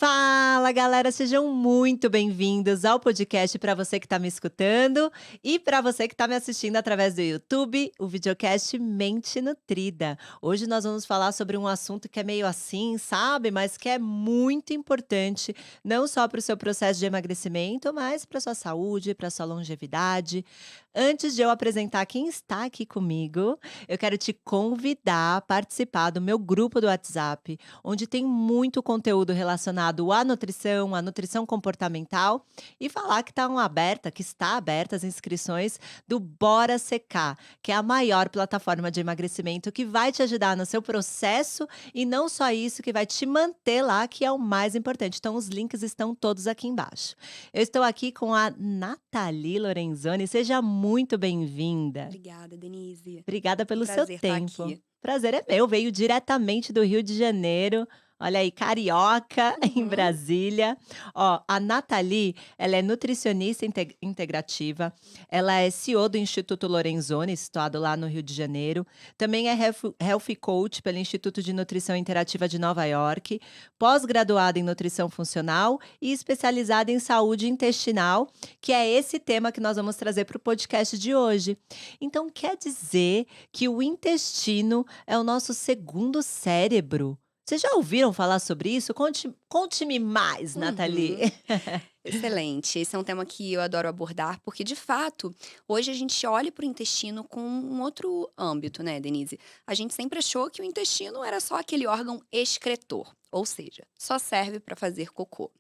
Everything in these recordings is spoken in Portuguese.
Fala, galera, sejam muito bem-vindos ao podcast para você que está me escutando e para você que está me assistindo através do YouTube, o videocast Mente Nutrida. Hoje nós vamos falar sobre um assunto que é meio assim, sabe, mas que é muito importante, não só para o seu processo de emagrecimento, mas para sua saúde, para sua longevidade. Antes de eu apresentar quem está aqui comigo, eu quero te convidar a participar do meu grupo do WhatsApp, onde tem muito conteúdo relacionado à nutrição comportamental, e falar que está aberta as inscrições do Bora Secar, que é a maior plataforma de emagrecimento que vai te ajudar no seu processo e não só isso, que vai te manter lá, que é o mais importante. Então os links estão todos aqui embaixo. Eu estou aqui com a Nathalie Lorenzoni, seja muito bem-vinda. Obrigada, Denise. Obrigada Um pelo seu prazer estar tempo. aqui. Prazer é meu, veio diretamente do Rio de Janeiro. Olha aí, carioca, em Uhum. Brasília. Ó, a Nathalie, ela é nutricionista integrativa, ela é CEO do Instituto Lorenzoni, situado lá no Rio de Janeiro. Também é health coach pelo Instituto de Nutrição Interativa de Nova York, pós-graduada em nutrição funcional e especializada em saúde intestinal, que é esse tema que nós vamos trazer para o podcast de hoje. Então, quer dizer que o intestino é o nosso segundo cérebro. Vocês já ouviram falar sobre isso? Conte-me mais, Nathalie. Uhum. Excelente. Esse é um tema que eu adoro abordar, porque de fato, hoje a gente olha para o intestino com um outro âmbito, né, Denise? A gente sempre achou que o intestino era só aquele órgão excretor, ou seja, só serve para fazer cocô.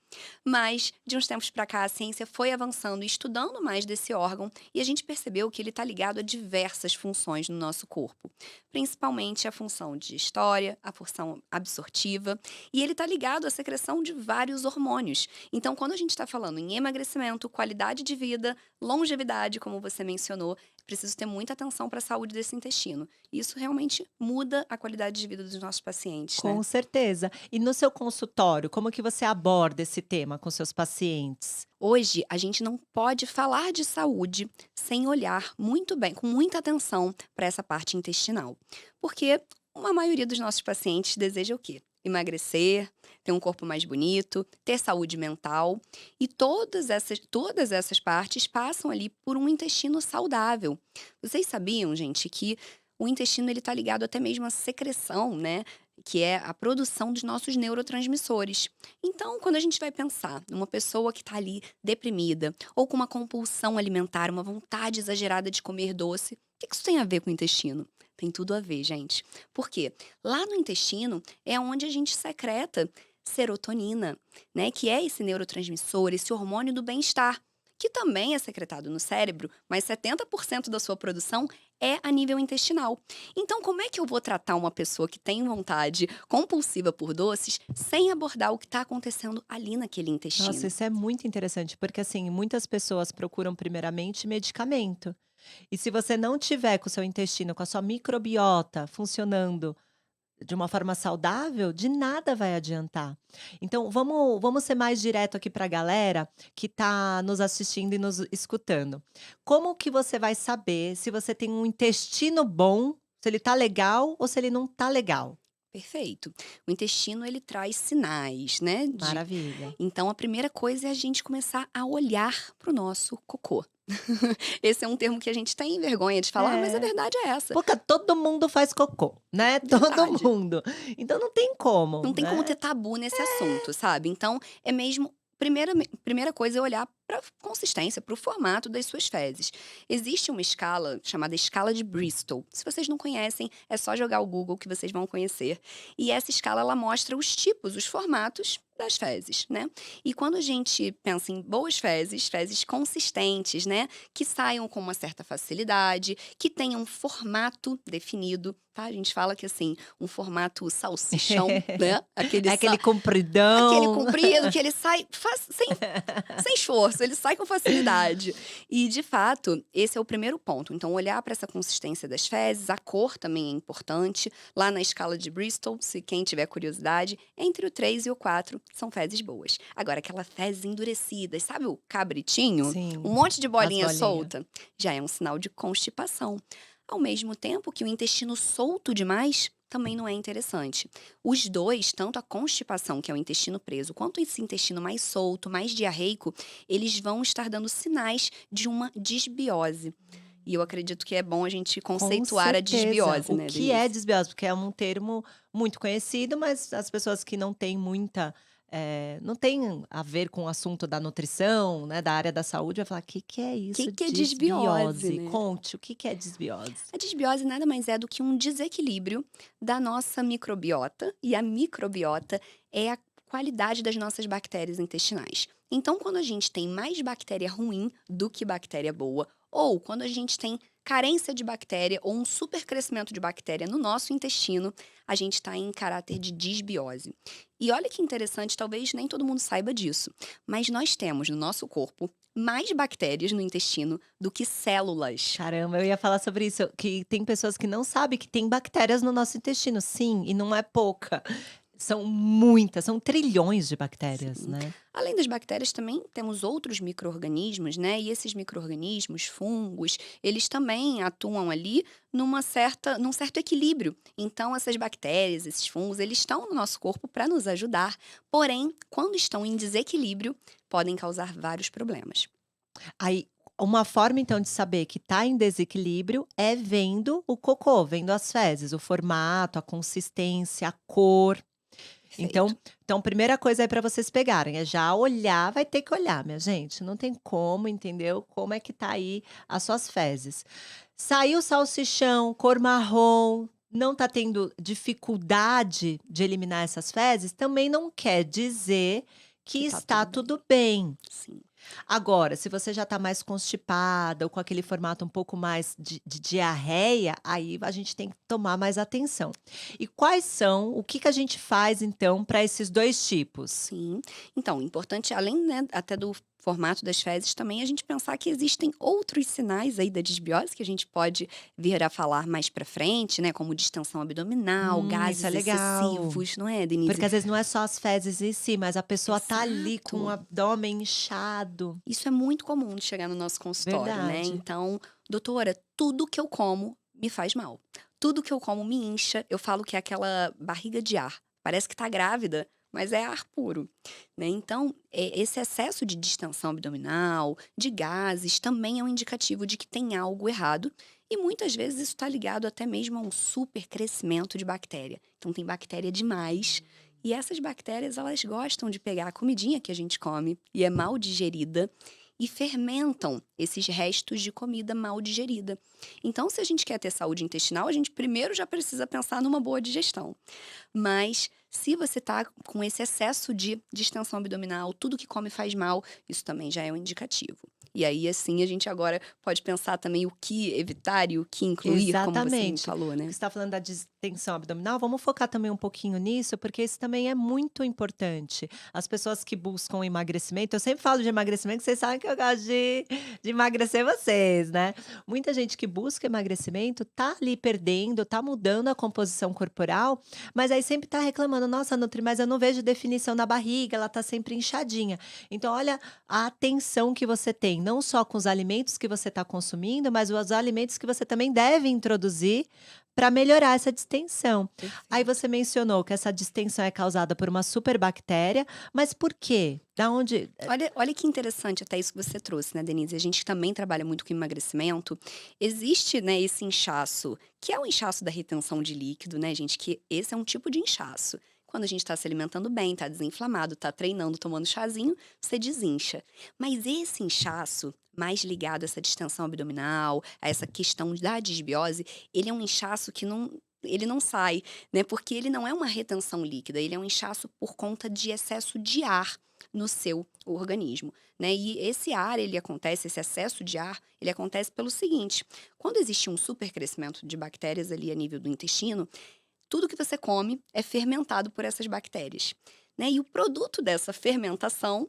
Mas, de uns tempos para cá, a ciência foi avançando e estudando mais desse órgão e a gente percebeu que ele está ligado a diversas funções no nosso corpo, principalmente a função digestória, a função absortiva, e ele está ligado à secreção de vários hormônios. Então, quando a gente está falando em emagrecimento, qualidade de vida, longevidade, como você mencionou, é preciso ter muita atenção para a saúde desse intestino. Isso realmente muda a qualidade de vida dos nossos pacientes, né? Com certeza. E no seu consultório, como que você aborda esse tema com seus pacientes? Hoje, a gente não pode falar de saúde sem olhar muito bem, com muita atenção para essa parte intestinal. Porque a maioria dos nossos pacientes deseja o quê? Emagrecer, ter um corpo mais bonito, ter saúde mental. E todas essas partes passam ali por um intestino saudável. Vocês sabiam, gente, que o intestino está ligado até mesmo à secreção, né? Que é a produção dos nossos neurotransmissores. Então, quando a gente vai pensar numa pessoa que está ali deprimida ou com uma compulsão alimentar, uma vontade exagerada de comer doce, o que isso tem a ver com o intestino? Tem tudo a ver, gente. Por quê? Lá no intestino é onde a gente secreta serotonina, né? Que é esse neurotransmissor, esse hormônio do bem-estar, que também é secretado no cérebro, mas 70% da sua produção é a nível intestinal. Então, como é que eu vou tratar uma pessoa que tem vontade compulsiva por doces sem abordar o que está acontecendo ali naquele Nossa, intestino? isso é muito interessante, porque assim, muitas pessoas procuram primeiramente medicamento. E se você não tiver com o seu intestino, com a sua microbiota funcionando de uma forma saudável, de nada vai adiantar. Então vamos ser mais direto aqui para a galera que está nos assistindo e nos escutando. Como que você vai saber se você tem um intestino bom, se ele tá legal ou se ele não tá legal? Perfeito. O intestino ele traz sinais, né? Maravilha. Então, a primeira coisa é a gente começar a olhar para o nosso cocô. Esse é um termo que a gente tem vergonha de falar, mas a É, verdade é essa. porque todo mundo faz cocô, né, todo Verdade. mundo. Então não tem como, Não tem como ter né. tabu nesse assunto, sabe. Então, é mesmo primeira coisa é olhar pra consistência, para o formato das suas fezes. Existe uma escala chamada escala de Bristol. Se vocês não conhecem, é só jogar o Google que vocês vão conhecer. E essa escala, ela mostra os tipos, os formatos das fezes, né. E quando a gente pensa em boas fezes, fezes consistentes, né, que saiam com uma certa facilidade, que tenham um formato definido, tá. A gente fala que, assim, um formato salsichão, né, É aquele aquele compridão. comprido que ele sai sem esforço, ele sai com facilidade. E, de fato, esse é o primeiro ponto. Então, olhar para essa consistência das fezes, a cor também é importante. Lá na escala de Bristol, se quem tiver curiosidade, entre o 3 e o 4 são fezes boas. Agora, aquela fezes endurecidas, sabe o cabritinho? Sim, Um monte de as bolinha bolinhas. solta, já é um sinal de constipação. Ao mesmo tempo que o intestino solto demais também não é interessante. Os dois, tanto a constipação, que é o intestino preso, quanto esse intestino mais solto, mais diarreico, eles vão estar dando sinais de uma disbiose. E eu acredito que é bom a gente Com conceituar a certeza. disbiose, O né, que é Denise? desbiose? Porque é um termo muito conhecido, mas as pessoas que não têm muita, não tem a ver com o assunto da nutrição, né, da área da saúde, vai falar: "Que é O que isso, que é disbiose, desbiose? né? Conte, o que é desbiose?". A disbiose nada mais é do que um desequilíbrio da nossa microbiota, e a microbiota é a qualidade das nossas bactérias intestinais. Então, quando a gente tem mais bactéria ruim do que bactéria boa, ou quando a gente tem carência de bactéria ou um supercrescimento de bactéria no nosso intestino, a gente está em caráter de disbiose. E olha que interessante, talvez nem todo mundo saiba disso, mas nós temos no nosso corpo mais bactérias no intestino do que células. Caramba, eu ia falar sobre isso, que tem pessoas que não sabem que tem bactérias no nosso intestino. Sim, e não é pouca. São muitas, são trilhões de bactérias, Sim. né. Além das bactérias, também temos outros micro-organismos, né? E esses micro-organismos, fungos, eles também atuam ali num certo equilíbrio. Então, essas bactérias, esses fungos, eles estão no nosso corpo para nos ajudar. Porém, quando estão em desequilíbrio, podem causar vários problemas. Aí, uma forma então de saber que tá em desequilíbrio é vendo o cocô, vendo as fezes, o formato, a consistência, a cor. Perfeito. Então primeira coisa aí para vocês pegarem, é já olhar, vai ter que olhar, minha gente, não tem como, entendeu, como é que tá aí as suas fezes. Saiu salsichão, cor marrom, não tá tendo dificuldade de eliminar essas fezes, também não quer dizer que Que tá está tudo bem. tudo bem. Sim. Agora, se você já está mais constipada ou com aquele formato um pouco mais de diarreia, aí a gente tem que tomar mais atenção. E quais são o que que a gente faz então para esses 2 tipos? Sim. Então, importante, além, né, até do formato das fezes, também a gente pensar que existem outros sinais aí da disbiose que a gente pode vir a falar mais pra frente, né, como distensão abdominal, Isso é gases legal, excessivos, não é, Denise? porque às vezes não é só as fezes em si, mas a pessoa tá ali com o Exato. abdômen inchado. Isso é muito comum de chegar no nosso consultório, né? Verdade. Então, doutora, tudo que eu como me faz mal. Tudo que eu como me incha. Eu falo que é aquela barriga de ar. Parece que tá grávida, mas é ar puro, né? Então, esse excesso de distensão abdominal, de gases, também é um indicativo de que tem algo errado. E muitas vezes isso está ligado até mesmo a um super crescimento de bactéria. Então, tem bactéria demais. E essas bactérias, elas gostam de pegar a comidinha que a gente come e é mal digerida e fermentam esses restos de comida mal digerida. Então, se a gente quer ter saúde intestinal, a gente primeiro já precisa pensar numa boa digestão. Mas se você está com esse excesso de distensão abdominal, tudo que come faz mal, isso também já é um indicativo. E aí, assim, a gente agora pode pensar também o que evitar e o que incluir, como você me Exatamente. falou, Você né? está falando da distensão abdominal, vamos focar também um pouquinho nisso, porque isso também é muito importante. As pessoas que buscam emagrecimento, eu sempre falo de emagrecimento, que vocês sabem que eu gosto de emagrecer vocês, né? Muita gente que busca emagrecimento tá ali perdendo, tá mudando a composição corporal, mas aí sempre tá reclamando: "Nossa, Nutri, mas eu não vejo definição na barriga, ela tá sempre inchadinha". Então, olha a atenção que você tem, não só com os alimentos que você está consumindo, mas os alimentos que você também deve introduzir para melhorar essa distensão. Aí Perfeito. você mencionou que essa distensão é causada por uma superbactéria, mas por quê? Da onde Olha que interessante até isso que você trouxe, né, Denise? A gente também trabalha muito com emagrecimento. Existe, né, esse inchaço, que é o inchaço da retenção de líquido, né, gente? Que esse é um tipo de inchaço. Quando a gente está se alimentando bem, está desinflamado, está treinando, tomando chazinho, você desincha. Mas esse inchaço, mais ligado a essa distensão abdominal, a essa questão da disbiose, ele é um inchaço que ele não sai, né? Porque ele não é uma retenção líquida, ele é um inchaço por conta de excesso de ar no seu organismo, né? E esse ar, ele acontece, esse excesso de ar, ele acontece pelo seguinte: quando existe um supercrescimento de bactérias ali a nível do intestino, tudo que você come é fermentado por essas bactérias, né? E o produto dessa fermentação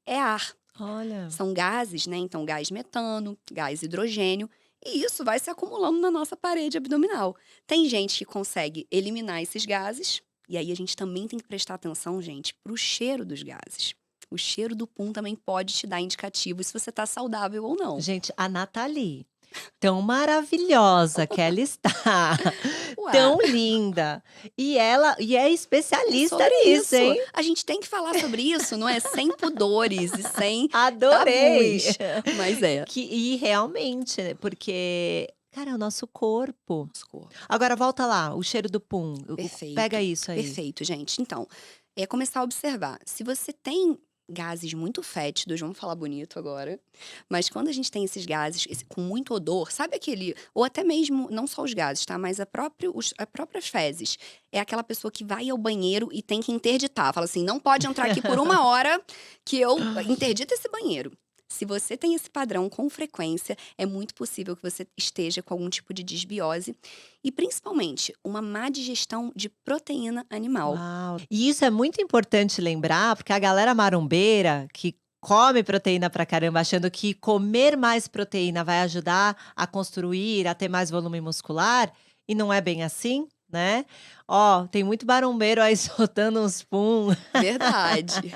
é ar. olha, São gases, né? Então, gás metano, gás hidrogênio, e isso vai se acumulando na nossa parede abdominal. Tem gente que consegue eliminar esses gases, e aí a gente também tem que prestar atenção, gente, para o cheiro dos gases. O cheiro do pum também pode te dar indicativo se você está saudável ou não. gente, a Nathalie, tão maravilhosa que ela está, boa. tão linda. E é especialista Sobre nisso, isso. hein? A gente tem que falar sobre isso, não é? Sem pudores e sem Adorei! tabus. Mas é. E realmente, né, porque, cara, é o nosso corpo. Nosso corpo. Agora volta lá, o cheiro do pum, pega Perfeito. isso aí. Perfeito, gente. Então, é começar a observar. Se você tem gases muito fétidos, vamos falar bonito agora, mas quando a gente tem esses gases com muito odor, sabe aquele, ou até mesmo, não só os gases, tá? Mas as próprias fezes. É aquela pessoa que vai ao banheiro e tem que interditar. Fala assim, não pode entrar aqui por 1 hora que eu interdito esse banheiro. Se você tem esse padrão com frequência, é muito possível que você esteja com algum tipo de desbiose e, principalmente, uma má digestão de proteína animal. Uau! E isso é muito importante lembrar, porque a galera marombeira que come proteína pra caramba, achando que comer mais proteína vai ajudar a construir, a ter mais volume muscular, e não é bem assim, né. Ó, tem muito marombeiro aí soltando uns pum. Verdade.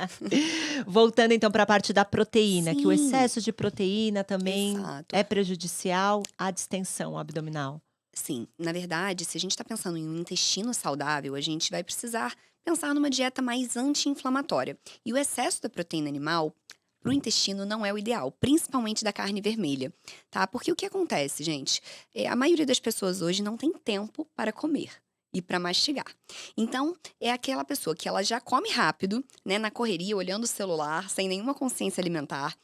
Voltando então para a parte da proteína, que o Sim, excesso de proteína também exato. é prejudicial à distensão abdominal. Sim, na verdade, se a gente está pensando em um intestino saudável, a gente vai precisar pensar numa dieta mais anti-inflamatória. E o excesso da proteína animal para o intestino não é o ideal, principalmente da carne vermelha, tá? Porque o que acontece, gente? A maioria das pessoas hoje não tem tempo para comer e para mastigar. Então, é aquela pessoa que ela já come rápido, né, na correria, olhando o celular, sem nenhuma consciência alimentar,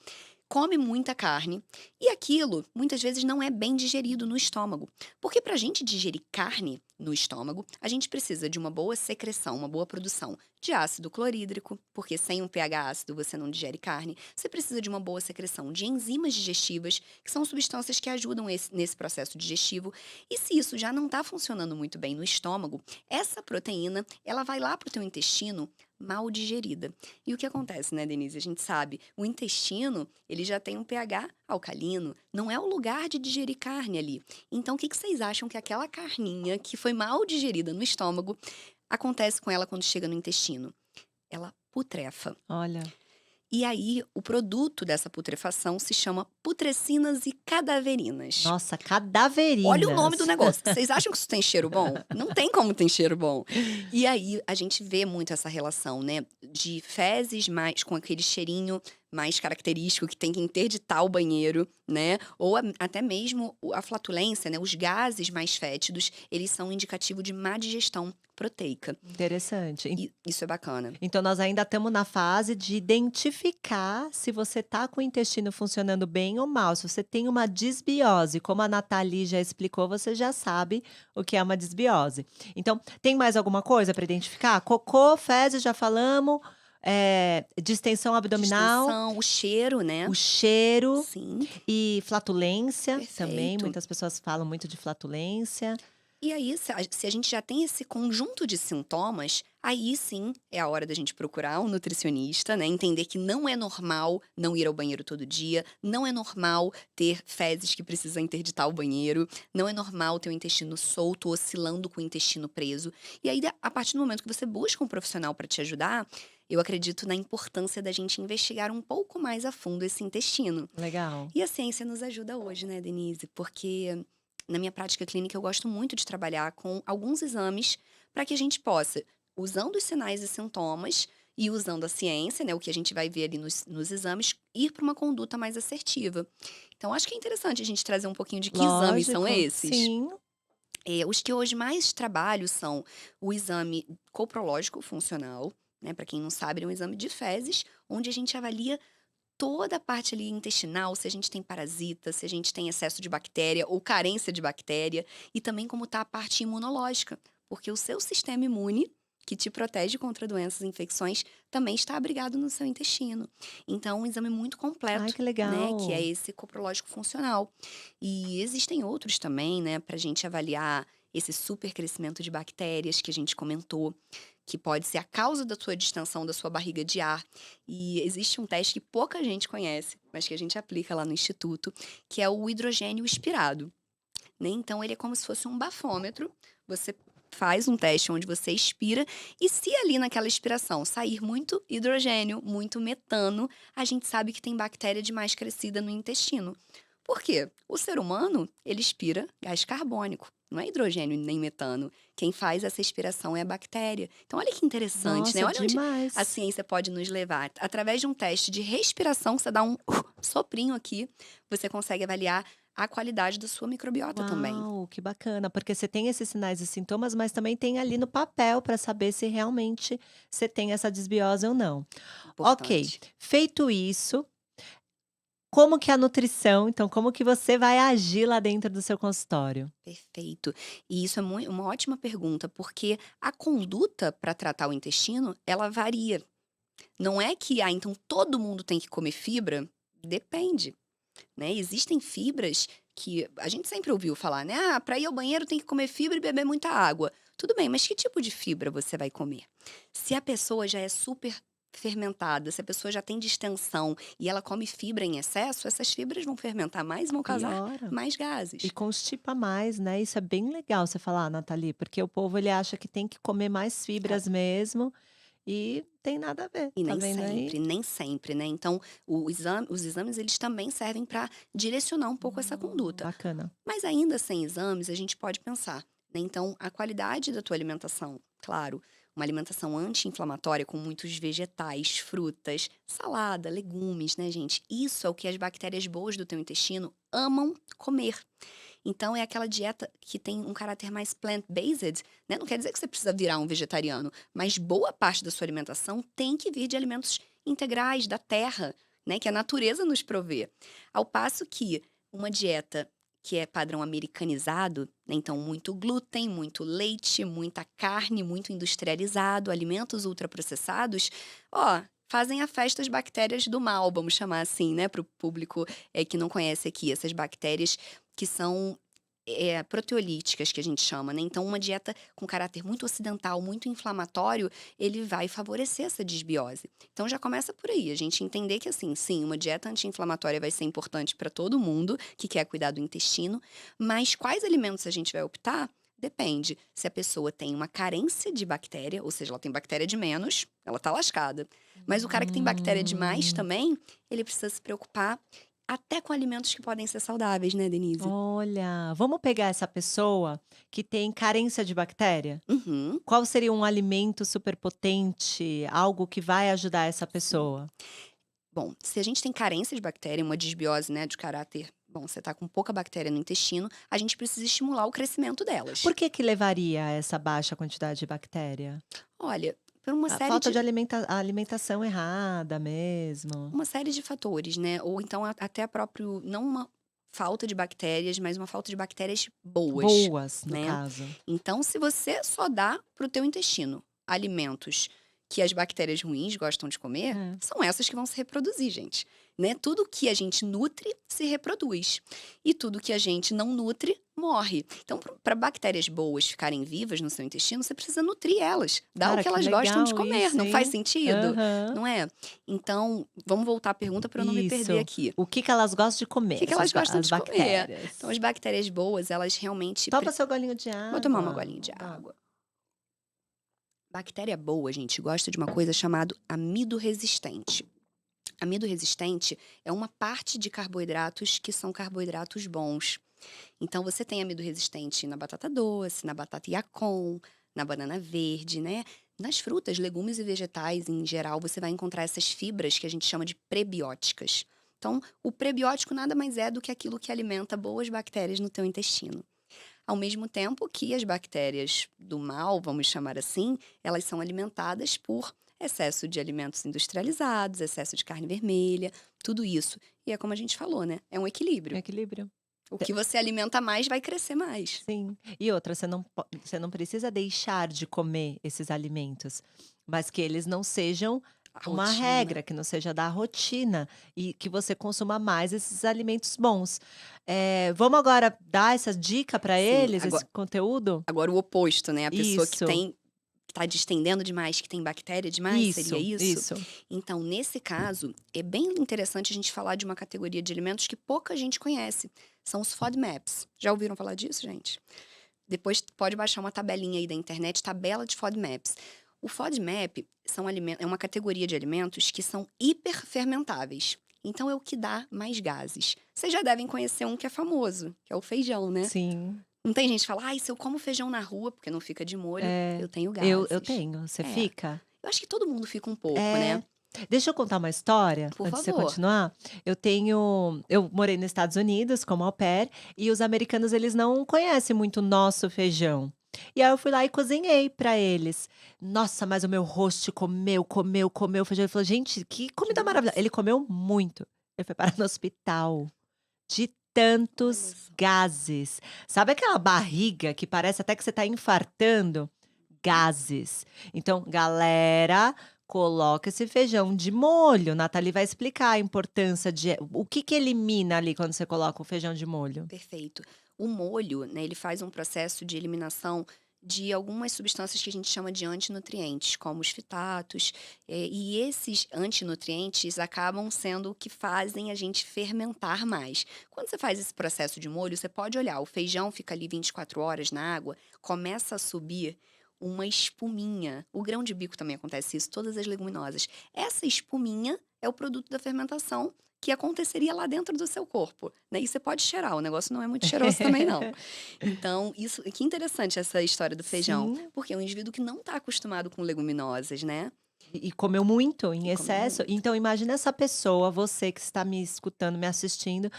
come muita carne e aquilo muitas vezes não é bem digerido no estômago. Porque para a gente digerir carne no estômago, a gente precisa de uma boa secreção, uma boa produção de ácido clorídrico, porque sem um pH ácido você não digere carne. Você precisa de uma boa secreção de enzimas digestivas, que são substâncias que ajudam nesse processo digestivo. E se isso já não está funcionando muito bem no estômago, essa proteína ela vai lá para o teu intestino mal digerida. E o que acontece, né, Denise? A gente sabe, o intestino, ele já tem um pH alcalino, não é o lugar de digerir carne ali. Então, o que vocês acham que aquela carninha que foi mal digerida no estômago, acontece com ela quando chega no intestino? Ela putrefa. Olha, E aí, o produto dessa putrefação se chama putrecinas e cadaverinas. nossa, Olha o nome do cadaverinas. negócio. Vocês acham que isso tem cheiro bom? Não tem como tem cheiro bom. E aí, a gente vê muito essa relação, né? De fezes mais com aquele cheirinho mais característico que tem que interditar o banheiro, né? Ou até mesmo a flatulência, né? Os gases mais fétidos, eles são um indicativo de má digestão proteica. Interessante. E isso é bacana. Então nós ainda estamos na fase de identificar se você está com o intestino funcionando bem ou mal. Se você tem uma disbiose, como a Nathalie já explicou, você já sabe o que é uma disbiose. Então, tem mais alguma coisa para identificar? Cocô, fezes, já falamos. Distensão abdominal, Distensão, o cheiro, né? o cheiro Sim, e flatulência também. perfeito. Muitas pessoas falam muito de flatulência. E aí, se a gente já tem esse conjunto de sintomas, aí sim é a hora da gente procurar um nutricionista, né? Entender que não é normal não ir ao banheiro todo dia, não é normal ter fezes que precisam interditar o banheiro, não é normal ter o intestino solto, oscilando com o intestino preso. E aí, a partir do momento que você busca um profissional para te ajudar, eu acredito na importância da gente investigar um pouco mais a fundo esse intestino. Legal. E a ciência nos ajuda hoje, né, Denise? Porque na minha prática clínica eu gosto muito de trabalhar com alguns exames para que a gente possa, usando os sinais e sintomas e usando a ciência, né, o que a gente vai ver ali nos exames, ir para uma conduta mais assertiva. Então, acho que é interessante a gente trazer um pouquinho de que exames são Lógico, esses. sim. Os que hoje mais trabalho são o exame coprológico funcional, né? Para quem não sabe, é um exame de fezes, onde a gente avalia toda a parte ali intestinal, se a gente tem parasita, se a gente tem excesso de bactéria ou carência de bactéria, e também como está a parte imunológica, porque o seu sistema imune, que te protege contra doenças e infecções, também está abrigado no seu intestino. Então, um exame muito Ai, completo, que né, legal. que é esse coprológico funcional. E existem outros também, né, para a gente avaliar esse supercrescimento de bactérias que a gente comentou, que pode ser a causa da sua distensão da sua barriga de ar. E existe um teste que pouca gente conhece, mas que a gente aplica lá no instituto, que é o hidrogênio expirado, né? Então, ele é como se fosse um bafômetro. Você faz um teste onde você expira e se ali naquela expiração sair muito hidrogênio, muito metano, a gente sabe que tem bactéria demais crescida no intestino. Por quê? O ser humano, ele expira gás carbônico, não é hidrogênio nem metano. Quem faz essa expiração é a bactéria. Então, olha que interessante, né? Nossa, Olha onde a demais. ciência pode nos levar. Através de um teste de respiração, você dá um soprinho aqui, você consegue avaliar a qualidade da sua microbiota também. Uau, que bacana, porque você tem esses sinais e sintomas, mas também tem ali no papel para saber se realmente você tem essa desbiose ou não. Ok, Importante. feito isso, como que é a nutrição, então como que você vai agir lá dentro do seu consultório? Perfeito. E isso é uma ótima pergunta, porque a conduta para tratar o intestino, ela varia. Não é que, então todo mundo tem que comer fibra? Depende, né? Existem fibras que a gente sempre ouviu falar, né? Ah, para ir ao banheiro tem que comer fibra e beber muita água. Tudo bem, mas que tipo de fibra você vai comer? Se a pessoa já é super fermentada, se a pessoa já tem distensão e ela come fibra em excesso, essas fibras vão fermentar mais e vão causar Piora. mais E gases. constipa mais, né, isso é bem legal você falar, Nathalie, porque o povo ele acha que tem que comer mais É, fibras mesmo, e tem nada a ver, e tá vendo aí? nem sempre, né? Então, os exames eles também servem para direcionar um pouco essa conduta. Bacana. Mas ainda sem exames, a gente pode pensar, né, então a qualidade da tua alimentação, claro, uma alimentação anti-inflamatória com muitos vegetais, frutas, salada, legumes, né, gente? Isso é o que as bactérias boas do teu intestino amam comer. Então é aquela dieta que tem um caráter mais plant-based, né? Não quer dizer que você precisa virar um vegetariano, mas boa parte da sua alimentação tem que vir de alimentos integrais da terra, né, que a natureza nos provê. Ao passo que uma dieta que é padrão americanizado, né, então muito glúten, muito leite, muita carne, muito industrializado, alimentos ultraprocessados, ó, fazem a festa as bactérias do mal, vamos chamar assim, né, para o público que não conhece aqui, essas bactérias que são proteolíticas, que a gente chama, né? Então, uma dieta com caráter muito ocidental, muito inflamatório, ele vai favorecer essa desbiose. Então, já começa por aí, a gente entender que, assim, sim, uma dieta anti-inflamatória vai ser importante para todo mundo que quer cuidar do intestino, mas quais alimentos a gente vai optar? Depende. Se a pessoa tem uma carência de bactéria, ou seja, ela tem bactéria de menos, ela tá lascada. Mas o cara que tem bactéria de mais Hum. também, ele precisa se preocupar até com alimentos que podem ser saudáveis, né, Denise? Olha, vamos pegar essa pessoa que tem carência de bactéria? Uhum, Qual seria um alimento super potente, algo que vai ajudar essa sim. pessoa? Bom, se a gente tem carência de bactéria, uma desbiose, né, de caráter, bom, você tá com pouca bactéria no intestino, a gente precisa estimular o crescimento delas. Por que que levaria a essa baixa quantidade de bactéria? Olha, por uma A série falta de de alimentação errada mesmo? fatores, né, ou então até a próprio não uma falta de bactérias, mas uma falta de bactérias boas, Boas, no né. caso. Então, se você só dá para o teu intestino alimentos que as bactérias ruins gostam de comer, É. são essas que vão se reproduzir, gente. Né? Tudo que a gente nutre se reproduz. E tudo que a gente não nutre morre. Então, para bactérias boas ficarem vivas no seu intestino, você precisa nutrir elas, dar o Cara, que que elas gostam de legal comer. isso, Não faz hein? sentido? Aham. Não é? Então, vamos voltar à pergunta para eu não me perder Isso. aqui. O que que elas gostam de O comer, que elas gostam as de comer? Então, bactérias? as bactérias boas, elas realmente. Toma seu golinho de Vou tomar uma água. golinha de Ó. água. Bactéria boa, gente, gosta de uma coisa chamada amido resistente. Amido resistente é uma parte de carboidratos que são carboidratos bons. Então, você tem amido resistente na batata doce, na batata Yacon, na banana verde, né? Nas frutas, legumes e vegetais, em geral, você vai encontrar essas fibras que a gente chama de prebióticas. Então, o prebiótico nada mais é do que aquilo que alimenta boas bactérias no teu intestino. Ao mesmo tempo que as bactérias do mal, vamos chamar assim, elas são alimentadas por excesso de alimentos industrializados, excesso de carne vermelha, tudo isso. E é como a gente falou, né? É um equilíbrio. Equilíbrio. O que você alimenta mais vai crescer mais. Sim. E outra, você não precisa deixar de comer esses alimentos, mas que eles não sejam A uma rotina. regra, que não seja da rotina e que você consuma mais esses alimentos bons. Vamos agora dar essa dica para Sim, eles, esse conteúdo? agora o oposto, né? A pessoa Isso, que tá distendendo demais, que tem bactéria demais, seria isso, isso? isso. Então, nesse caso, é bem interessante a gente falar de uma categoria de alimentos que pouca gente conhece. São os FODMAPs. Já ouviram falar disso, gente? Depois pode baixar uma tabelinha aí da internet, tabela de FODMAPs. O FODMAP é uma categoria de alimentos que são hiperfermentáveis. Então é o que dá mais gases. Vocês já devem conhecer um que é famoso, que é o feijão, né? Sim. Não tem gente que fala, ai, se eu como feijão na rua, porque não fica de molho, É. eu tenho Eu gases. tenho. Você É, fica? eu acho que todo mundo fica um pouco, É. né? Deixa eu contar uma história, Por antes de você favor. continuar. Eu morei nos Estados Unidos como au pair, e os americanos eles não conhecem muito o nosso feijão. E aí eu fui lá e cozinhei pra eles. Nossa, mas o meu host comeu o feijão. Ele falou: "Gente, que Que comida maravilhosa". delícia. Ele comeu muito. Ele foi parar no hospital, de Olha tantos só. gases. Sabe aquela barriga que parece até que você tá infartando? Gases. Então, galera, coloca esse feijão de molho. Nathalie vai explicar a importância de o que que elimina ali quando você coloca o feijão de molho. Perfeito. O molho, né, ele faz um processo de eliminação de algumas substâncias que a gente chama de antinutrientes, como os fitatos, e esses antinutrientes acabam sendo o que fazem a gente fermentar mais. Quando você faz esse processo de molho, você pode olhar, o feijão fica ali 24 horas na água, começa a subir uma espuminha. O grão de bico também acontece isso, todas as leguminosas. Essa espuminha é o produto da fermentação que aconteceria lá dentro do seu corpo, né, e você pode cheirar, o negócio não é muito cheiroso também não. Então isso que interessante essa história do feijão, Sim, porque é um indivíduo que não está acostumado com leguminosas, né, e comeu muito, em e comeu excesso. muito. Então imagina essa pessoa, você que está me escutando, me assistindo,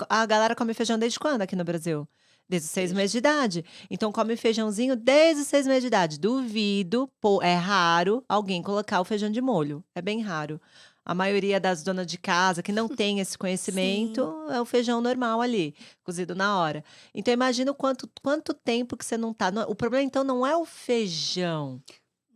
a galera come feijão desde quando aqui no Brasil? Desde os 6 Desde meses de idade. Então come feijãozinho desde os 6 meses de idade. Duvido, é raro alguém colocar o feijão de molho, é bem raro. A maioria das donas de casa que não tem esse conhecimento, Sim, é o feijão normal ali, cozido na hora. Então imagina o quanto tempo que você não tá o problema então não é o feijão,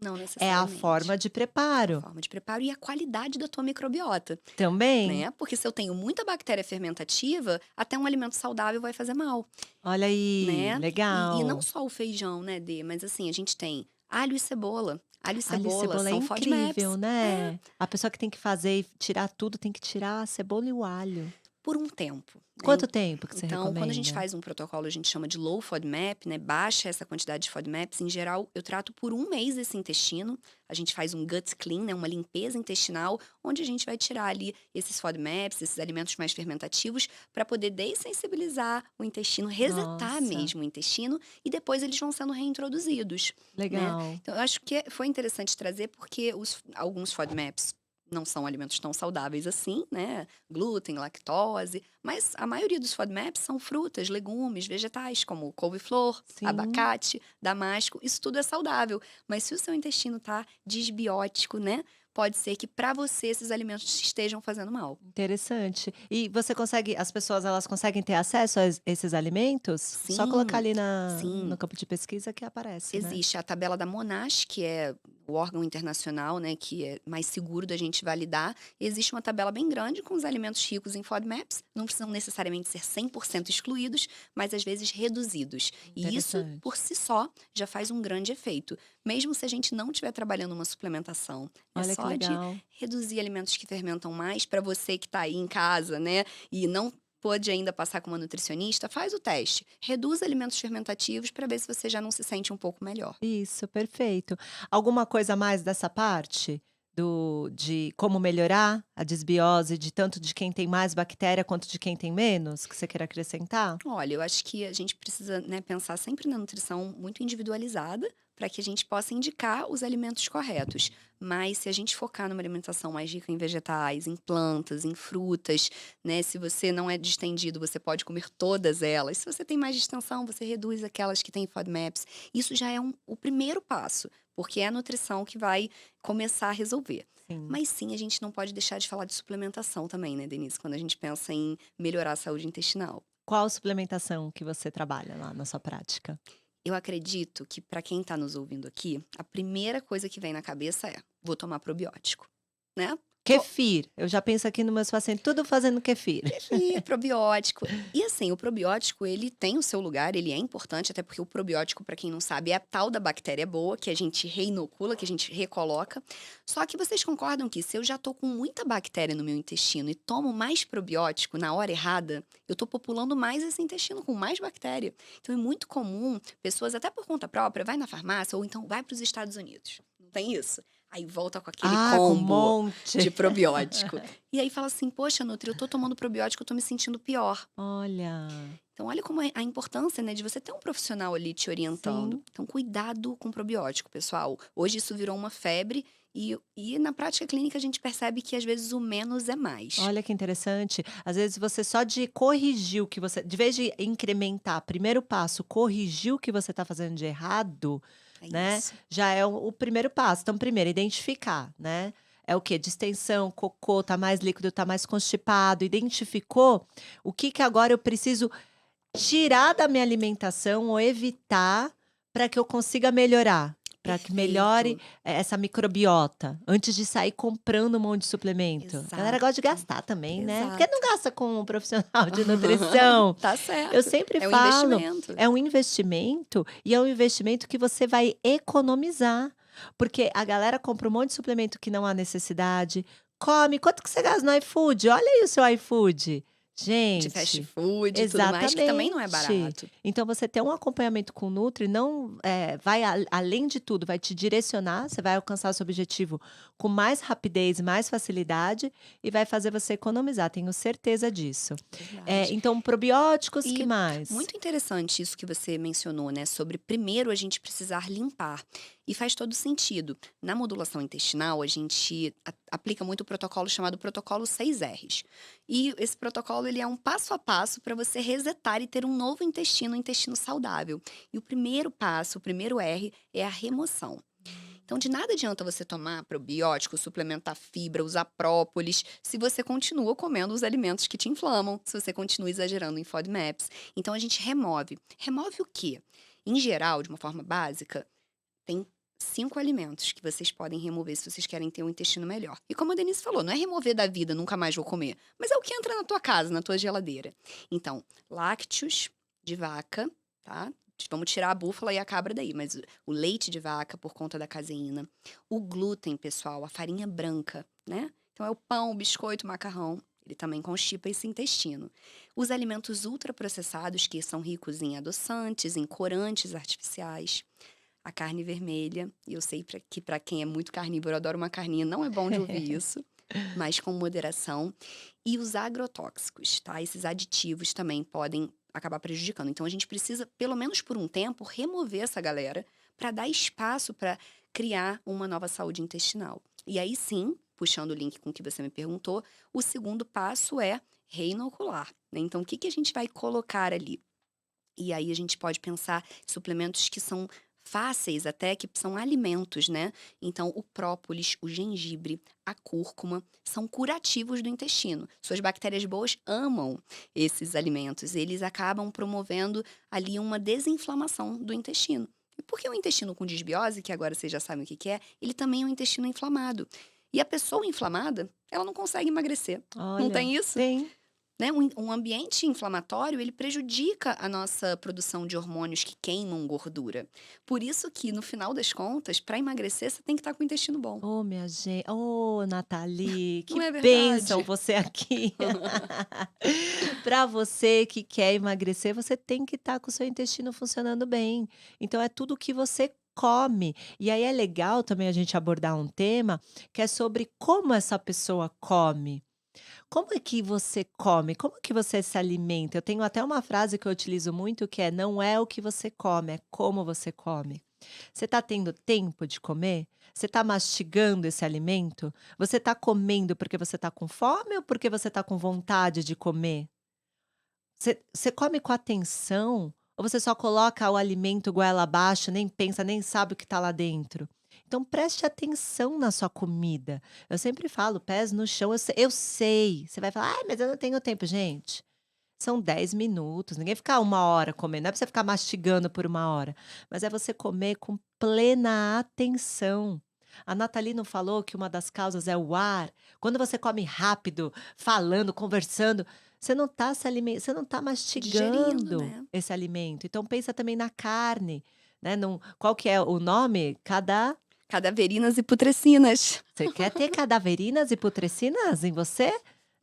não é a necessariamente. forma de A preparo. forma de preparo e a qualidade da tua microbiota, Também? né, porque se eu tenho muita bactéria fermentativa, até um alimento saudável vai fazer mal. Olha aí, Né. E não legal. só o feijão, né, Dê, mas assim, a gente tem alho e cebola. Alho e Alho e cebola cebola é são incrível, FODMAPs. É, né. A pessoa que tem que fazer e tirar tudo, tem que tirar a cebola e o alho. por um tempo, né. Quanto tempo que você Então, quando a gente recomenda? faz um protocolo, a gente chama de low FODMAP, né, baixa essa quantidade de FODMAPs, em geral, eu trato por um mês esse intestino, a gente faz um gut clean, né, uma limpeza intestinal, onde a gente vai tirar ali esses FODMAPs, esses alimentos mais fermentativos, para poder dessensibilizar o intestino, resetar Nossa, mesmo o intestino, e depois eles vão sendo reintroduzidos, né. legal. Então eu acho que foi interessante trazer, porque alguns FODMAPs não são alimentos tão saudáveis assim, né, glúten, lactose, mas a maioria dos FODMAPs são frutas, legumes, vegetais, como couve-flor, Sim. abacate, damasco, isso tudo é saudável. Mas se o seu intestino tá desbiótico, né, pode ser que para você esses alimentos estejam fazendo mal. Interessante. E você consegue as pessoas elas conseguem ter acesso a esses alimentos? Só colocar Sim, ali no sim. campo de pesquisa que aparece, né? Existe a tabela da Monash, que é o órgão internacional, né, que é mais seguro da gente validar. Existe uma tabela bem grande com os alimentos ricos em FODMAPs, não precisam necessariamente ser 100% excluídos, mas às vezes reduzidos. E isso, por Interessante. si só, já faz um grande efeito. Mesmo se a gente não estiver trabalhando uma suplementação, é Olha que só de legal. reduzir alimentos que fermentam mais para você que está aí em casa, né, e não pode ainda passar com uma nutricionista, faz o teste. Reduz alimentos fermentativos para ver se você já não se sente um pouco melhor. Isso, perfeito. Alguma coisa a mais dessa parte? De como melhorar a desbiose de tanto de quem tem mais bactéria quanto de quem tem menos, que você queira acrescentar? Olha, eu acho que a gente precisa, né, pensar sempre na nutrição muito individualizada para que a gente possa indicar os alimentos corretos. Mas se a gente focar numa alimentação mais rica em vegetais, em plantas, em frutas, né? Se você não é distendido, você pode comer todas elas. Se você tem mais distensão, você reduz aquelas que têm FODMAPs. Isso já é o primeiro passo, porque é a nutrição que vai começar a resolver. Sim. Mas sim, a gente não pode deixar de falar de suplementação também, né, Denise? Quando a gente pensa em melhorar a saúde intestinal. Qual suplementação que você trabalha lá na sua prática? Eu acredito que para quem está nos ouvindo aqui, a primeira coisa que vem na cabeça é: "Vou tomar probiótico", né. Kefir, eu já penso aqui nos meus pacientes, tudo fazendo kefir. Kefir, probiótico. E assim, o probiótico ele tem o seu lugar, ele é importante, até porque o probiótico, para quem não sabe, é a tal da bactéria boa que a gente reinocula, que a gente recoloca. Só que vocês concordam que se eu já tô com muita bactéria no meu intestino e tomo mais probiótico na hora errada, eu tô populando mais esse intestino com mais bactéria. Então é muito comum pessoas, até por conta própria, vai na farmácia ou então vai para os Estados Unidos. Não tem isso? Aí volta com aquele Ah, com um combo monte. de probiótico. E aí fala assim: "Poxa, Nutri, eu tô tomando probiótico, eu tô me sentindo pior". Olha, Então olha como é a importância, né, de você ter um profissional ali te orientando. sim. Então cuidado com probiótico, pessoal. Hoje isso virou uma febre e na prática clínica a gente percebe que às vezes o menos é mais. Olha que interessante. Às vezes você só de corrigir o que você de vez de incrementar, primeiro passo, corrigir o que você está fazendo de errado, É né, isso. já é o primeiro passo. Então, primeiro, identificar, né. É o quê? Distensão, cocô, tá mais líquido, tá mais constipado. Identificou, o que que agora eu preciso tirar da minha alimentação ou evitar para que eu consiga melhorar, para que melhore, Perfeito. essa microbiota, antes de sair comprando um monte de suplemento. A galera gosta de Exato. gastar também, né, porque não Exato. gasta com um profissional de nutrição. Tá Eu certo. sempre É um falo, investimento. é um investimento e é um investimento que você vai economizar, porque a galera compra um monte de suplemento que não há necessidade, come, quanto que você gasta no iFood? Olha aí o seu iFood. De fast Gente, food e tudo mais, que também não é exatamente. barato. Então você ter um acompanhamento com o Nutri não, vai além de tudo, vai te direcionar, você vai alcançar seu objetivo com mais rapidez, mais facilidade e vai fazer você economizar, tenho certeza disso. Verdade. Então probióticos, que E mais? muito interessante isso que você mencionou, né, sobre primeiro a gente precisar limpar. E faz todo sentido. Na modulação intestinal, a gente aplica muito o protocolo chamado protocolo 6 R's. E esse protocolo ele é um passo a passo para você resetar e ter um novo intestino, um intestino saudável. E o primeiro passo, o primeiro R, é a remoção. Então, de nada adianta você tomar probiótico, suplementar fibra, usar própolis, se você continua comendo os alimentos que te inflamam, se você continua exagerando em FODMAPs. Então, a gente remove. Remove o quê? Em geral, de uma forma básica, tem 5 alimentos que vocês podem remover se vocês querem ter um intestino melhor. E como a Denise falou, não é remover da vida, nunca mais vou comer, mas é o que entra na tua casa, na tua geladeira. Então, lácteos de vaca, tá? Vamos tirar a búfala e a cabra daí, mas o leite de vaca por conta da caseína, o glúten, pessoal, a farinha branca, né? Então é o pão, o biscoito, o macarrão, ele também constipa esse intestino. Os alimentos ultraprocessados, que são ricos em adoçantes, em corantes artificiais, a carne vermelha, e eu sei que para quem é muito carnívoro, adora uma carninha, não é bom de ouvir isso, mas com moderação. E os agrotóxicos, tá? Esses aditivos também podem acabar prejudicando. Então a gente precisa, pelo menos por um tempo, remover essa galera para dar espaço para criar uma nova saúde intestinal. E aí sim, puxando o link com o que você me perguntou, o segundo passo é reinocular, né? Então o que que a gente vai colocar ali? E aí a gente pode pensar em suplementos que são fáceis até, que são alimentos, né? Então, o própolis, o gengibre, a cúrcuma são curativos do intestino. Suas bactérias boas amam esses alimentos. Eles acabam promovendo ali uma desinflamação do intestino. E porque o intestino com disbiose, que agora vocês já sabem o que que é, ele também é um intestino inflamado. E a pessoa inflamada, ela não consegue emagrecer. Não Olha, tem isso? tem. Né, um ambiente inflamatório, ele prejudica a nossa produção de hormônios que queimam gordura. Por isso que, no final das contas, para emagrecer, você tem que estar com o intestino bom. Oh, minha gente, oh, Nathalie, Não que é bênção verdade? você aqui. Para você que quer emagrecer, você tem que estar com o seu intestino funcionando bem. Então é tudo o que você come. E aí é legal também a gente abordar um tema que é sobre como essa pessoa come. Como é que você come? Como que você se alimenta? Eu tenho até uma frase que eu utilizo muito que é: "Não é o que você come, é como você come". Você está tendo tempo de comer? Você está mastigando esse alimento? Você está comendo porque você está com fome ou porque você está com vontade de comer? Você come com atenção ou você só coloca o alimento goela abaixo, nem pensa, nem sabe o que está lá dentro? Então preste atenção na sua comida. Eu sempre falo: "Pés no chão", eu sei. Você vai falar: "Ai, mas eu não tenho tempo". Gente, são 10 minutos, ninguém fica 1 hora comendo, não é pra você ficar mastigando por 1 hora, mas é você comer com plena atenção. A Nathalie não falou que uma das causas é o ar? Quando você come rápido, falando, conversando, você não tá Digerindo, mastigando né? esse alimento. Então pensa também na carne, né, não qual que é o nome? Cadaverinas e putrecinas. Você quer ter cadaverinas e putrecinas em você?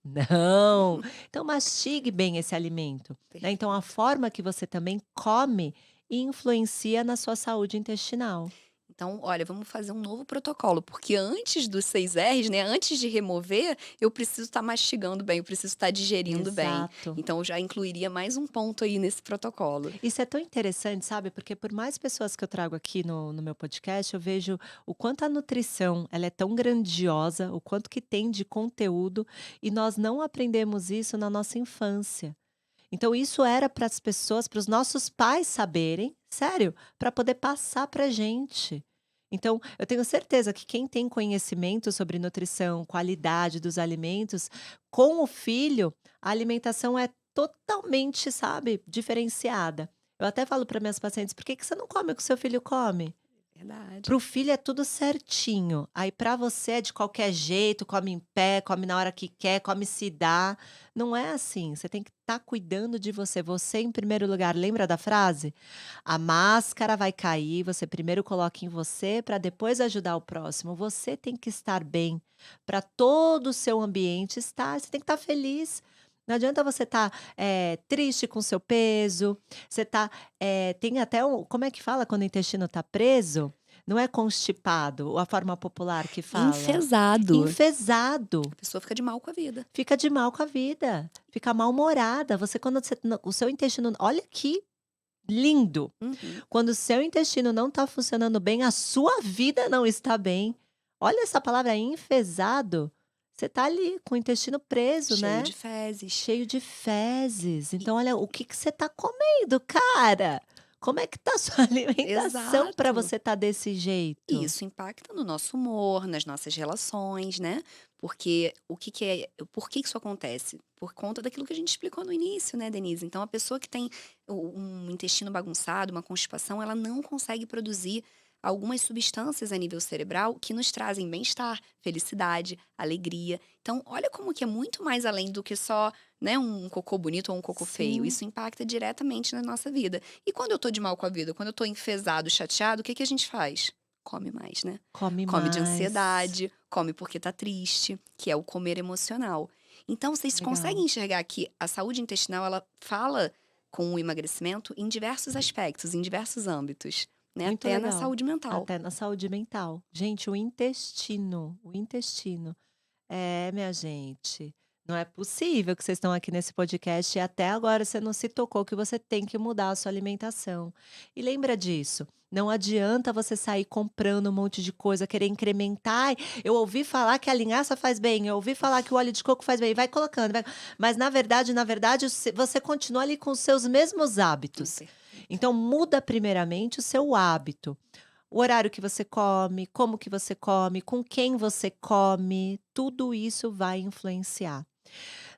Não. Então mastigue bem esse alimento, né. Então a Perfeito. forma que você também come influencia na sua saúde intestinal. Então, olha, vamos fazer um novo protocolo, porque antes dos 6 R's, né, antes de remover, eu preciso estar mastigando bem, eu preciso estar digerindo bem. Exato. Então eu já incluiria mais um ponto aí nesse protocolo. Isso é tão interessante, sabe, porque por mais pessoas que eu trago aqui no meu podcast, eu vejo o quanto a nutrição, ela é tão grandiosa, o quanto que tem de conteúdo, e nós não aprendemos isso na nossa infância. Então isso era para as pessoas, para os nossos pais saberem, sério, para poder passar pra gente. Então, eu tenho certeza que quem tem conhecimento sobre nutrição, qualidade dos alimentos, com o filho, a alimentação é totalmente, sabe, diferenciada. Eu até falo para minhas pacientes: "Por que que você não come o que o seu filho come?". Verdade. Para o filho é tudo certinho, aí para você é de qualquer jeito, come em pé, come na hora que quer, come se dá. Não é assim, você tem que estar cuidando de você, você em primeiro lugar. Lembra da frase? A máscara vai cair, você primeiro coloca em você para depois ajudar o próximo. Você tem que estar bem, para todo o seu ambiente estar, você tem que estar feliz. Não adianta você estar, triste com o seu peso, você tá, tem até um, como é que fala quando o intestino está preso? Não é constipado, a forma popular que fala. Enfesado. Enfesado, A pessoa fica de mal com a vida. fica de mal com a vida, fica mal-humorada. Você quando você o seu intestino, olha que lindo, Uhum. quando o seu intestino não está funcionando bem, a sua vida não está bem. Olha essa palavra enfesado, você está ali com o intestino preso, Cheio né, de fezes. cheio de fezes. E Então olha, o que que você está comendo, cara? Como é que tá a sua alimentação para exato. você estar desse E jeito? isso impacta no nosso humor, nas nossas relações, né. Porque o que que é por que que isso acontece? Por conta daquilo que a gente explicou no início, né, Denise. Então a pessoa que tem um intestino bagunçado, uma constipação, ela não consegue produzir algumas substâncias a nível cerebral que nos trazem bem-estar, felicidade, alegria. Então olha como que é muito mais além do que só, né, um cocô bonito ou um cocô feio. Sim, Isso impacta diretamente na nossa vida. E quando eu tô de mal com a vida, quando eu tô enfesado, chateado, o que que a gente faz? Come mais, né. come Come de mais. ansiedade, come porque tá triste, que é o comer emocional. Então vocês Legal. conseguem enxergar que a saúde intestinal, ela fala com o emagrecimento em diversos aspectos, em diversos âmbitos, né, Muito até na legal. saúde mental. Até na saúde mental. Gente, o intestino. É, minha gente, não é possível que vocês estão aqui nesse podcast e até agora você não se tocou que você tem que mudar a sua alimentação. E lembra disso, não adianta você sair comprando um monte de coisa, querer incrementar. "Ai, eu ouvi falar que a linhaça faz bem, eu ouvi falar que o óleo de coco faz bem", vai colocando, vai, mas na verdade, você continua ali com os seus mesmos hábitos. Perfeito. Então muda primeiramente o seu hábito. O horário que você come, como que você come, com quem você come, tudo isso vai influenciar.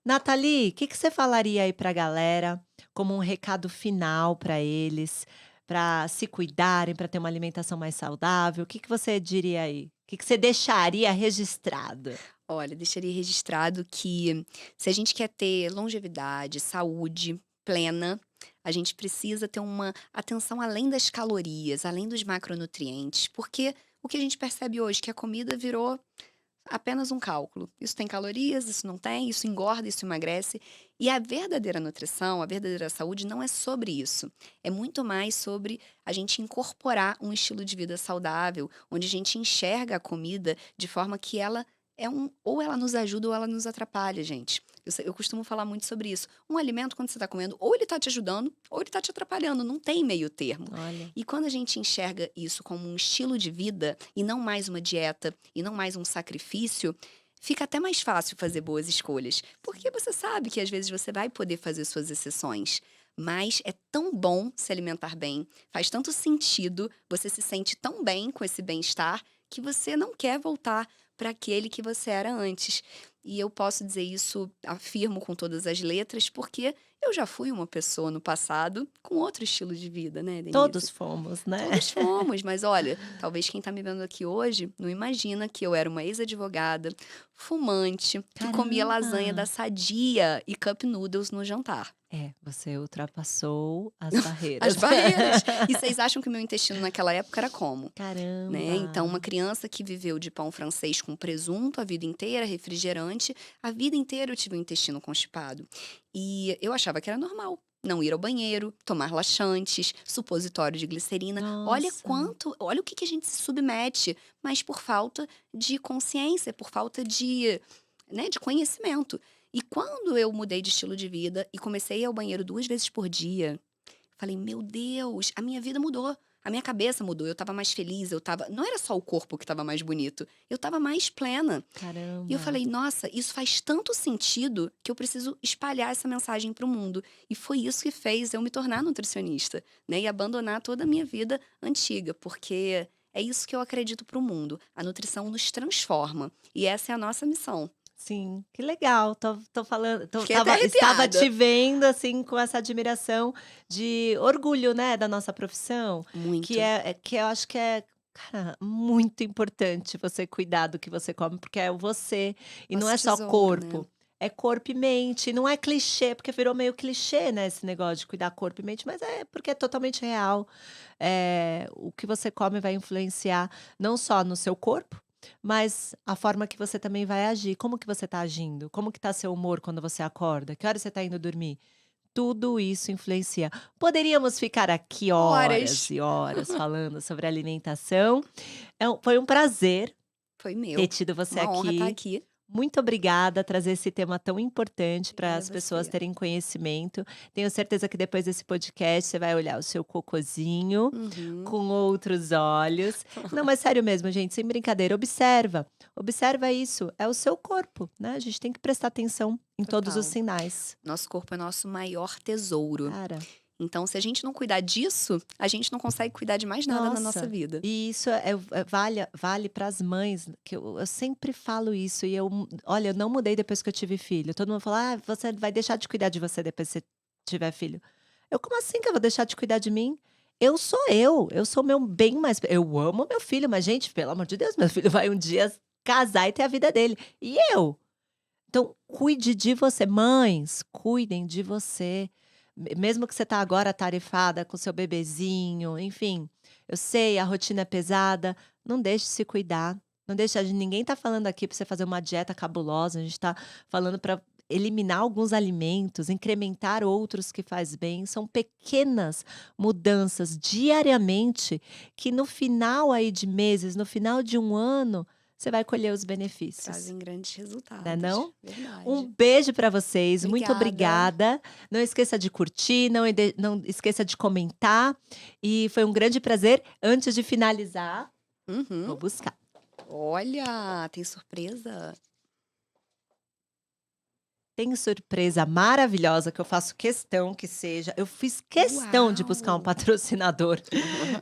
Nathalie, o que que você falaria aí para a galera, como um recado final para eles, para se cuidarem, para ter uma alimentação mais saudável? O que que você diria aí? O que que você deixaria registrado? Olha, deixaria registrado que se a gente quer ter longevidade, saúde plena, a gente precisa ter uma atenção além das calorias, além dos macronutrientes, porque o que a gente percebe hoje, que a comida virou apenas um cálculo. Isso tem calorias, isso não tem, isso engorda, isso emagrece. E a verdadeira nutrição, a verdadeira saúde não é sobre isso. É muito mais sobre a gente incorporar um estilo de vida saudável, onde a gente enxerga a comida de forma que ela é ou ela nos ajuda ou ela nos atrapalha, gente. Eu costumo falar muito sobre isso. Um alimento, quando você está comendo, ou ele está te ajudando, ou ele está te atrapalhando. Não tem meio termo. Olha, E quando a gente enxerga isso como um estilo de vida e não mais uma dieta e não mais um sacrifício, fica até mais fácil fazer boas escolhas, porque você sabe que às vezes você vai poder fazer suas exceções. Mas é tão bom se alimentar bem, faz tanto sentido, você se sente tão bem com esse bem-estar que você não quer voltar para aquele que você era antes. E eu posso dizer isso, afirmo com todas as letras, porque eu já fui uma pessoa no passado com outro estilo de vida, né, Denise? todos fomos, né? Todos fomos, mas olha, talvez quem tá me vendo aqui hoje não imagina que eu era uma ex-advogada, fumante, que comia lasanha da Caramba! Sadia e cup noodles no jantar. É, você ultrapassou as As barreiras. barreiras. E vocês acham que o meu intestino naquela época era como? Né? Então, Caramba! uma criança que viveu de pão francês com presunto a vida inteira, refrigerante, a vida inteira eu tive o intestino constipado. E eu achava que era normal. não ir ao banheiro, tomar laxantes, supositório de glicerina. Olha Nossa. olha o que a gente se submete, mas por falta de consciência, por falta de, né, de conhecimento. E quando eu mudei de estilo de vida e comecei a ir ao banheiro 2 vezes por dia, falei: "Meu Deus, a minha vida mudou, a minha cabeça mudou, eu estava mais feliz, não era só o corpo que estava mais bonito, eu estava mais plena". E eu Caramba. falei: "Nossa, isso faz tanto sentido que eu preciso espalhar essa mensagem para o mundo". E foi isso que fez eu me tornar nutricionista, né, e abandonar toda a minha vida antiga, porque é isso que eu acredito para o mundo, a nutrição nos transforma, e essa é a nossa missão. Sim, que legal. Tô falando, Fiquei até estava te arrepiada. vendo, assim, com essa admiração de orgulho, né, da nossa profissão, que Muito. que eu acho que é, cara, muito importante você cuidar do que você come, porque é o você, e não Nosso é só tesouro, né. corpo, é corpo e mente, não é clichê, porque virou meio clichê, né, esse negócio de cuidar corpo e mente, mas é porque é totalmente real. O que você come vai influenciar não só no seu corpo, mas a forma que você também vai agir. Como que você está agindo? Como que está seu humor quando você acorda? Que hora você está indo dormir? Tudo isso influencia. Poderíamos ficar aqui horas Horas. e horas falando sobre alimentação. Foi um prazer Foi ter meu. tido você Uma honra estar aqui. aqui. Muito obrigada, trazer esse tema tão importante para Obrigada a as pessoas você. terem conhecimento. Tenho certeza que depois desse podcast você vai olhar o seu cocôzinho Uhum. com outros olhos. Não, mas sério mesmo, gente, sem brincadeira, observa. Observa isso, é o seu corpo, né? A gente tem que prestar atenção em todos os Total. sinais. Nosso corpo é nosso maior tesouro. Cara, Então, se a gente não cuidar disso, a gente não consegue cuidar de mais nada na nossa nossa, vida. e isso vale para as mães, que eu sempre falo isso, e olha, eu não mudei depois que eu tive filho. Todo mundo fala: "Ah, você vai deixar de cuidar de você depois que você tiver filho". Eu: "Como assim que eu vou deixar de cuidar de mim? Eu sou meu bem mais, eu amo meu filho, mas gente, pelo amor de Deus, meu filho vai um dia casar e ter a vida dele, e eu?". Então, cuide de você. Mães, cuidem de você. Mesmo que você tá agora atarefada com seu bebezinho, enfim, eu sei, a rotina é pesada, não deixe de se cuidar. Não deixe, ninguém tá falando aqui para você fazer uma dieta cabulosa, a gente tá falando para eliminar alguns alimentos, incrementar outros que faz bem. São pequenas mudanças diariamente que no final aí de meses, no final de um ano, você vai colher os benefícios, Trazem grandes né resultados. não? Um Verdade. beijo para vocês, muito Obrigada. obrigada. Não esqueça de curtir, não esqueça de comentar, e foi um grande prazer. Antes de finalizar, Uhum. vou buscar. Olha, tem surpresa? Tem surpresa maravilhosa que eu faço questão que seja, eu fiz questão de buscar um Uau! patrocinador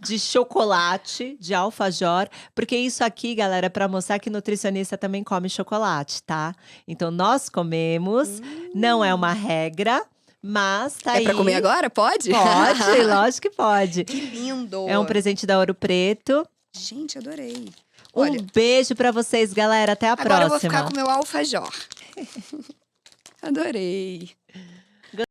de chocolate, de alfajor, porque isso aqui, galera, é para mostrar que nutricionista também come chocolate, tá. Então nós comemos, não é uma Hum. regra, mas tá É pra comer aí. agora? Pode? Pode, lógico que pode. Que lindo! É um presente da Ouro Preto. Gente, adorei. Um Olha, beijo pra vocês, galera. Até a agora eu vou ficar com próxima. o meu alfajor. Adorei.